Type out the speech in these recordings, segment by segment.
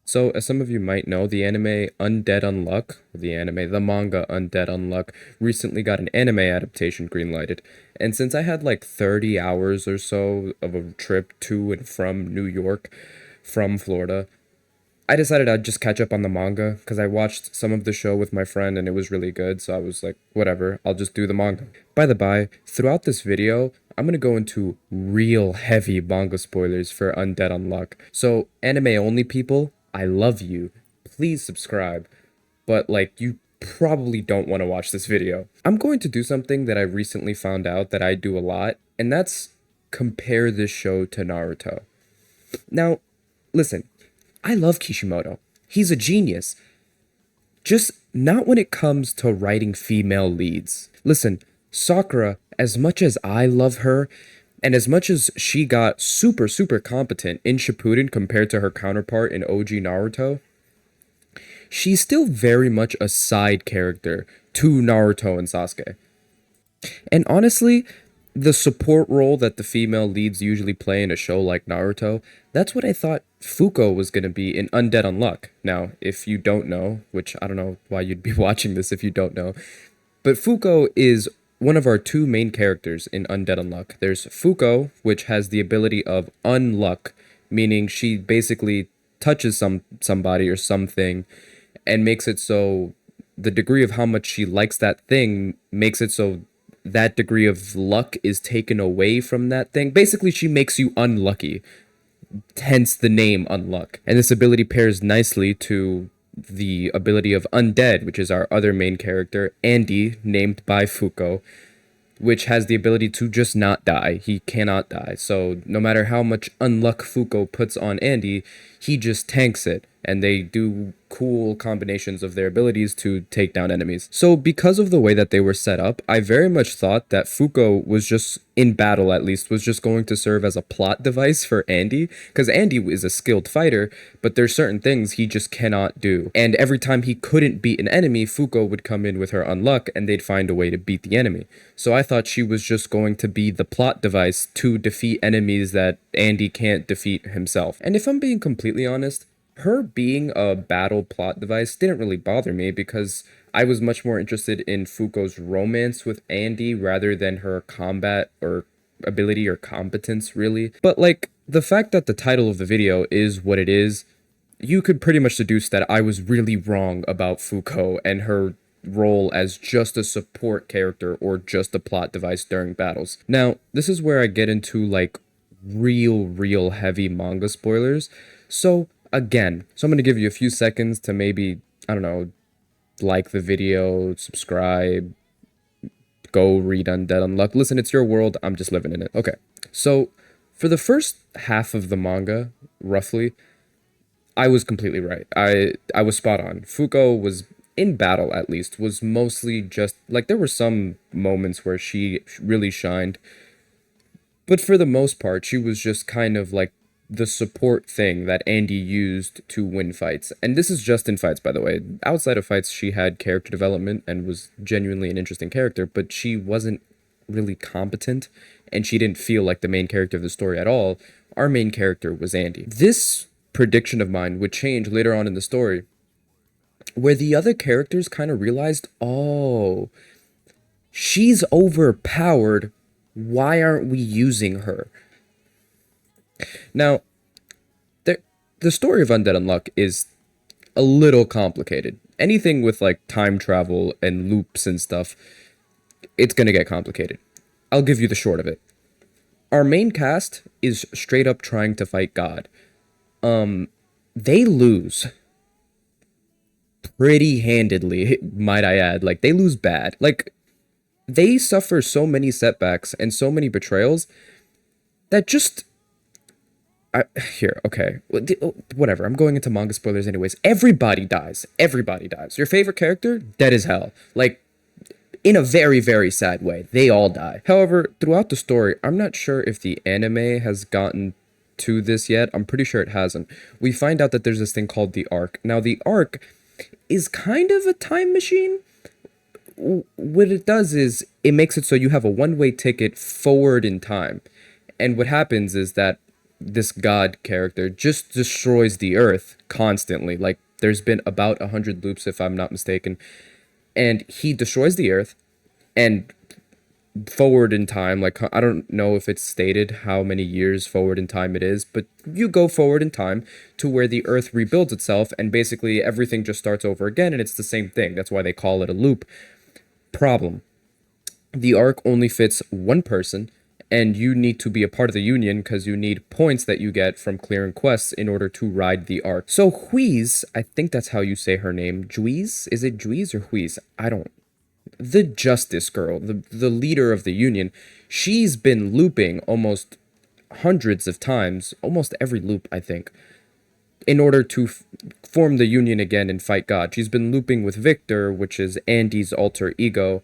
So, as some of you might know, the anime Undead Unluck, the manga Undead Unluck, recently got an anime adaptation greenlighted. And since I had like 30 hours or so of a trip to and from New York from Florida, I decided I'd just catch up on the manga because I watched some of the show with my friend and it was really good. So I was like, whatever, I'll just do the manga. By the by, throughout this video, I'm gonna go into real heavy manga spoilers for Undead Unluck. So, anime only people, I love you. Please subscribe. But, like, you probably don't want to watch this video. I'm going to do something that I recently found out that I do a lot, and that's compare this show to Naruto. Now, listen, I love Kishimoto. He's a genius. Just not when it comes to writing female leads. Listen, Sakura, as much as I love her, and as much as she got super competent in Shippuden compared to her counterpart in OG Naruto, she's still very much a side character to Naruto and Sasuke. And honestly, the support role that the female leads usually play in a show like Naruto, that's what I thought Fuko was going to be in Undead Unluck. Now, if you don't know, which I don't know why you'd be watching this if you don't know, but Fuko is one of our two main characters in Undead Unluck. There's Fuko, which has the ability of unluck, meaning she basically touches somebody or something and makes it so the degree of how much she likes that thing makes it so that degree of luck is taken away from that thing. Basically, she makes you unlucky, hence the name Unluck. And this ability pairs nicely to the ability of Undead, which is our other main character, Andy, named by Fuko, which has the ability to just not die. He cannot die. So no matter how much unluck Fuko puts on Andy, he just tanks it. And they do cool combinations of their abilities to take down enemies. So because of the way that they were set up, I very much thought that Fuko was just, in battle at least, was just going to serve as a plot device for Andy. Because Andy is a skilled fighter, but there's certain things he just cannot do. And every time he couldn't beat an enemy, Fuko would come in with her unluck and they'd find a way to beat the enemy. So I thought she was just going to be the plot device to defeat enemies that Andy can't defeat himself. And if I'm being completely honest, her being a battle plot device didn't really bother me because I was much more interested in Fuko's romance with Andy rather than her combat or ability or competence, really. But, like, the fact that the title of the video is what it is, you could pretty much deduce that I was really wrong about Fuko and her role as just a support character or just a plot device during battles. Now, this is where I get into, like, real heavy manga spoilers. So, again, I'm going to give you a few seconds to maybe, I don't know, like the video, subscribe, go read Undead Unluck. Listen, it's your world. I'm just living in it. Okay. So, for the first half of the manga, roughly, I was completely right. I was spot on. Fuko was in battle at least was mostly just like there were some moments where she really shined, but for the most part she was just kind of like the support thing that Andy used to win fights. And this is just in fights, by the way. Outside of fights, she had character development and was genuinely an interesting character, but she wasn't really competent and she didn't feel like the main character of the story at all. Our main character was Andy. This prediction of mine would change later on in the story, where the other characters kind of realized, oh, she's overpowered. Why aren't we using her? Now, the story of Undead Unluck is a little complicated. Anything with like time travel and loops and stuff, it's gonna get complicated. I'll give you the short of it. Our main cast is straight up trying to fight God. They lose pretty handedly, might I add. Like, they lose bad. Like, they suffer so many setbacks and so many betrayals that just here, okay. Whatever. I'm going into manga spoilers anyways. Everybody dies. Everybody dies. Your favorite character? Dead as hell. Like, in a very sad way. They all die. However, throughout the story, I'm not sure if the anime has gotten to this yet. I'm pretty sure it hasn't. We find out that there's this thing called the Arc. Now, the Arc is kind of a time machine. What it does is it makes it so you have a one-way ticket forward in time. And what happens is that this god character, just destroys the earth constantly. Like, there's been about 100 loops, if I'm not mistaken. And he destroys the earth, and forward in time, like, I don't know if it's stated how many years forward in time it is, but you go forward in time to where the earth rebuilds itself, and basically everything just starts over again, and it's the same thing. That's why they call it a loop. Problem: the arc only fits one person, and you need to be a part of the union because you need points that you get from clearing quests in order to ride the arc. So Huiz, I think that's how you say her name. Juiz? Is it Juiz or Huiz? I don't. The Justice Girl, the leader of the union, she's been looping almost hundreds of times, almost every loop, I think, in order to form the union again and fight God. She's been looping with Victor, which is Andy's alter ego.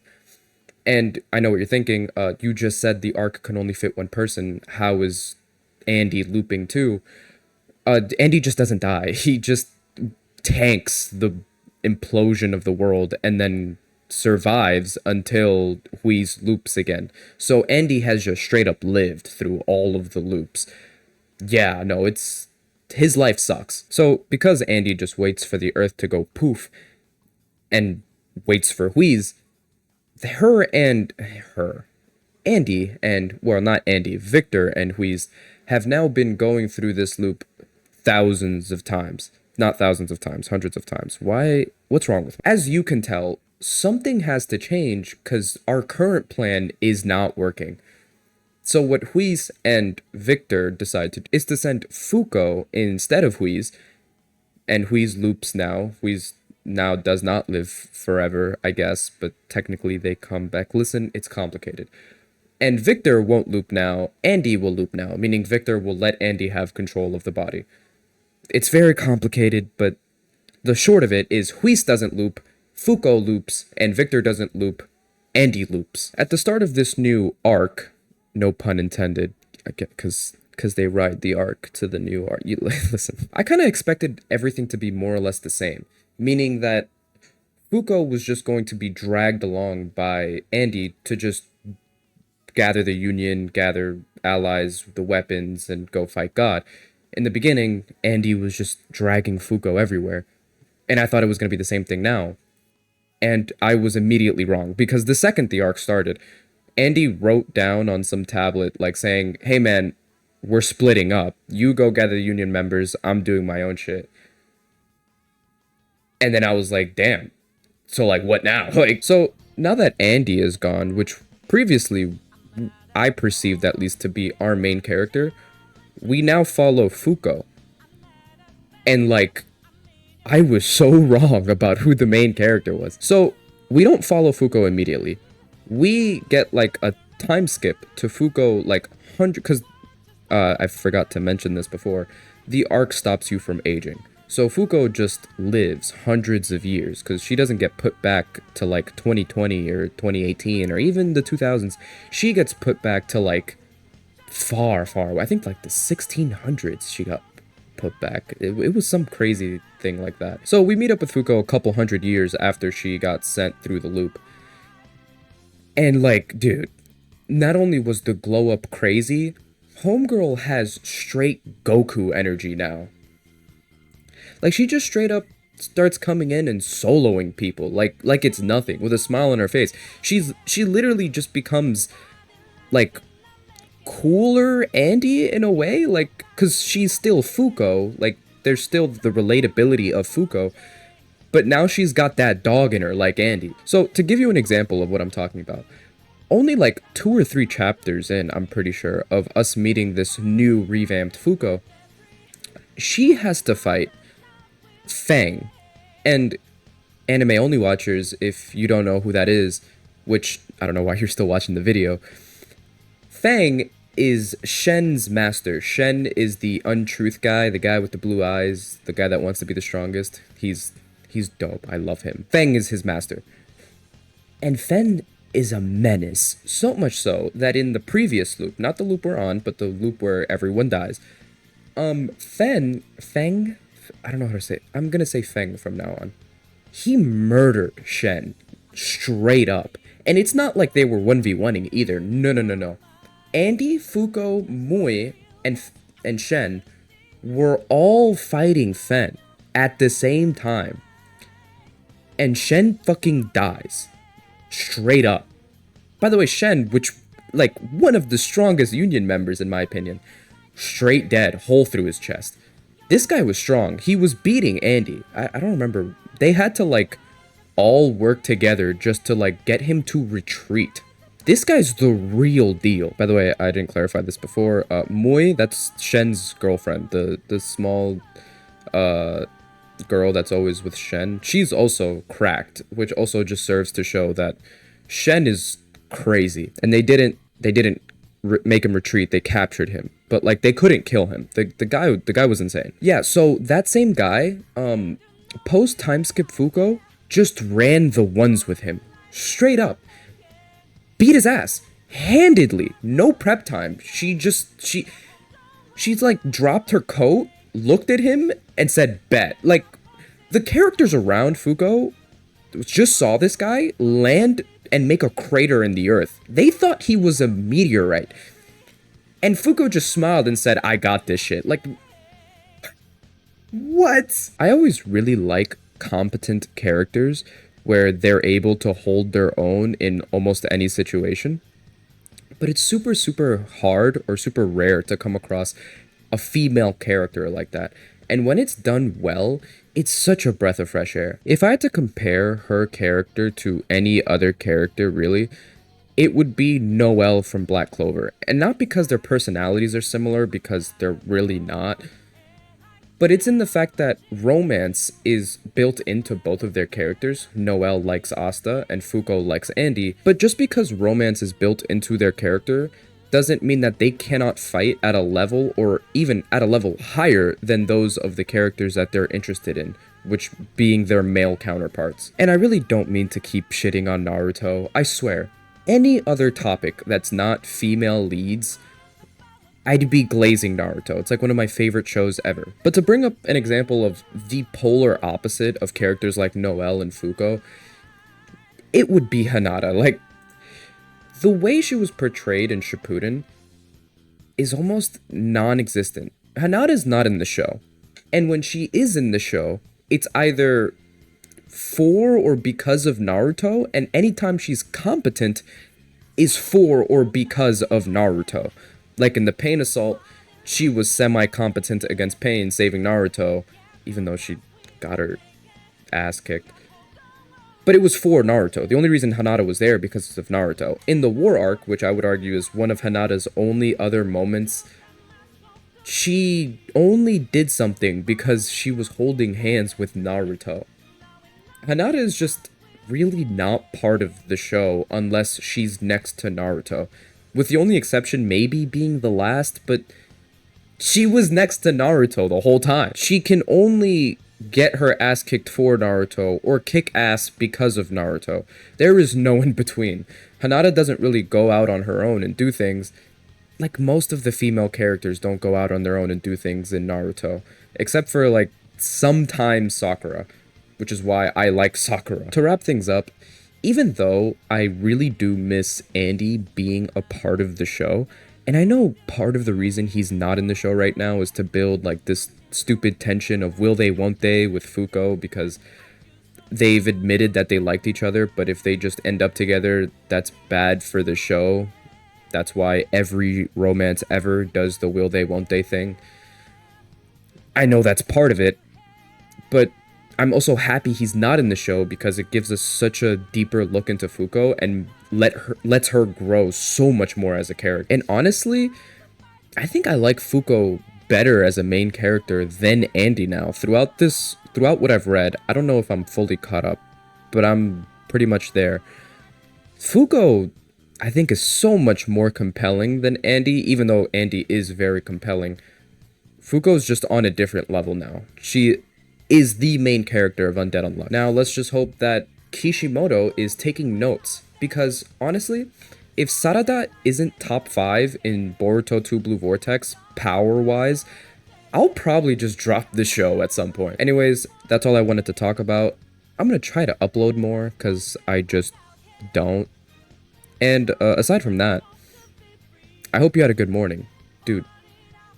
And I know what you're thinking. You just said the arc can only fit one person. How is Andy looping too? Andy just doesn't die. He just tanks the implosion of the world and then survives until Hui's loops again. So Andy has just straight up lived through all of the loops. Yeah, no, it's his life sucks. So because Andy just waits for the earth to go poof and waits for Hui's, Andy and, well, not Andy, Victor and Huiz have now been going through this loop thousands of times. Not thousands of times, hundreds of times. Why? What's wrong with me? As you can tell, something has to change because our current plan is not working. So what Huiz and Victor decide to do is to send Fuko instead of Huiz, and Huiz loops now. Huiz now does not live forever, I guess, but technically they come back. Listen, it's complicated. And Victor won't loop now, Andy will loop now, meaning Victor will let Andy have control of the body. It's very complicated, but the short of it is Huiz doesn't loop, Fuko loops, and Victor doesn't loop, Andy loops. At the start of this new arc, no pun intended, I get because they ride the arc to the new arc. Listen, I kind of expected everything to be more or less the same, meaning that Fuko was just going to be dragged along by Andy to just gather the Union, gather allies, the weapons, and go fight God. In the beginning, Andy was just dragging Fuko everywhere, and I thought it was going to be the same thing now. And I was immediately wrong, because the second the arc started, Andy wrote down on some tablet, like saying, hey man, we're splitting up. You go gather the Union members, I'm doing my own shit. And then I was like, damn. So like, what now? Like, so now that Andy is gone, which previously I perceived at least to be our main character, we now follow Fuko. And like, I was so wrong about who the main character was. So we don't follow Fuko immediately. We get like a time skip to Fuko like 100, because I forgot to mention this before. The arc stops you from aging. So Fuko just lives hundreds of years because she doesn't get put back to like 2020 or 2018 or even the 2000s. She gets put back to like far, far away. I think like the 1600s she got put back. It was some crazy thing like that. So we meet up with Fuko a couple hundred years after she got sent through the loop. And like, dude, not only was the glow up crazy, Homegirl has straight Goku energy now. Like, she just straight up starts coming in and soloing people like it's nothing, with a smile on her face. She literally just becomes like cooler Andy in a way, like, cuz she's still Fuko, like there's still the relatability of Fuko, but now she's got that dog in her like Andy. So to give you an example of what I'm talking about, only like 2 or 3 chapters in, I'm pretty sure, of us meeting this new revamped Fuko, she has to fight Fang. And anime only watchers, if you don't know who that is, which I don't know why you're still watching the video, Fang is Shen's master. Shen is the untruth guy, the guy with the blue eyes, the guy that wants to be the strongest. He's dope. I love him. Fang is his master. And Fen is a menace. So much so that in the previous loop, not the loop we're on, but the loop where everyone dies, Fang, I don't know how to say it. I'm gonna say Feng from now on. He murdered Shen. Straight up. And it's not like they were 1v1ing either. No. Andy, Fuko, Mui, and and Shen were all fighting Fen at the same time. And Shen fucking dies. Straight up. By the way, Shen, which, like, one of the strongest Union members in my opinion, straight dead, hole through his chest. This guy was strong. He was beating Andy. I don't remember. They had to, like, all work together just to, like, get him to retreat. This guy's the real deal. By the way, I didn't clarify this before. Mui, that's Shen's girlfriend. The small, girl that's always with Shen. She's also cracked, which also just serves to show that Shen is crazy. And they didn't make him retreat. They captured him. But, like, they couldn't kill him. The guy was insane. Yeah, so that same guy, post time skip Fuko, just ran the ones with him. Straight up. Beat his ass. Handedly. No prep time. She's like dropped her coat, looked at him, and said, bet. Like, the characters around Fuko just saw this guy land and make a crater in the earth. They thought he was a meteorite. And Fuko just smiled and said, I got this shit. Like, what? I always really like competent characters where they're able to hold their own in almost any situation. But it's super, super hard or super rare to come across a female character like that. And when it's done well, it's such a breath of fresh air. If I had to compare her character to any other character, really, it would be Noelle from Black Clover. And not because their personalities are similar, because they're really not. But it's in the fact that romance is built into both of their characters. Noelle likes Asta and Fuko likes Andy. But just because romance is built into their character doesn't mean that they cannot fight at a level or even at a level higher than those of the characters that they're interested in, which being their male counterparts. And I really don't mean to keep shitting on Naruto, I swear. Any other topic that's not female leads, I'd be glazing Naruto. It's like one of my favorite shows ever. But to bring up an example of the polar opposite of characters like Noelle and Fuko, it would be Hinata. Like, the way she was portrayed in Shippuden is almost non-existent. Hinata's not in the show. And when she is in the show, it's either for or because of Naruto, and anytime she's competent is for or because of Naruto. Like in the Pain Assault, she was semi-competent against Pain, saving Naruto, even though she got her ass kicked. But it was for Naruto. The only reason Hinata was there because of Naruto. In the War Arc, which I would argue is one of Hinata's only other moments, she only did something because she was holding hands with Naruto. Hinata is just really not part of the show unless she's next to Naruto. With the only exception maybe being the last, but she was next to Naruto the whole time. She can only get her ass kicked for Naruto or kick ass because of Naruto. There is no in between. Hinata doesn't really go out on her own and do things. Like most of the female characters don't go out on their own and do things in Naruto. Except for like sometimes Sakura, which is why I like Sakura. To wrap things up, even though I really do miss Andy being a part of the show, and I know part of the reason he's not in the show right now is to build like this stupid tension of will they, won't they with Fuko, because they've admitted that they liked each other, but if they just end up together, that's bad for the show. That's why every romance ever does the will they, won't they thing. I know that's part of it, but I'm also happy he's not in the show because it gives us such a deeper look into Fuko and lets her grow so much more as a character. And honestly, I think I like Fuko better as a main character than Andy now. Throughout what I've read, I don't know if I'm fully caught up, but I'm pretty much there. Fuko, I think, is so much more compelling than Andy, even though Andy is very compelling. Fuko's just on a different level now. She is the main character of Undead Unluck. Now, let's just hope that Kishimoto is taking notes, because honestly, if Sarada isn't top 5 in Boruto 2 Blue Vortex, power-wise, I'll probably just drop the show at some point. Anyways, that's all I wanted to talk about. I'm gonna try to upload more, because I just don't. And aside from that, I hope you had a good morning. Dude,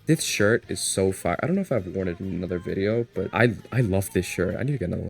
This shirt is so fire. I don't know if I've worn it in another video, but I love this shirt. I need to get another one.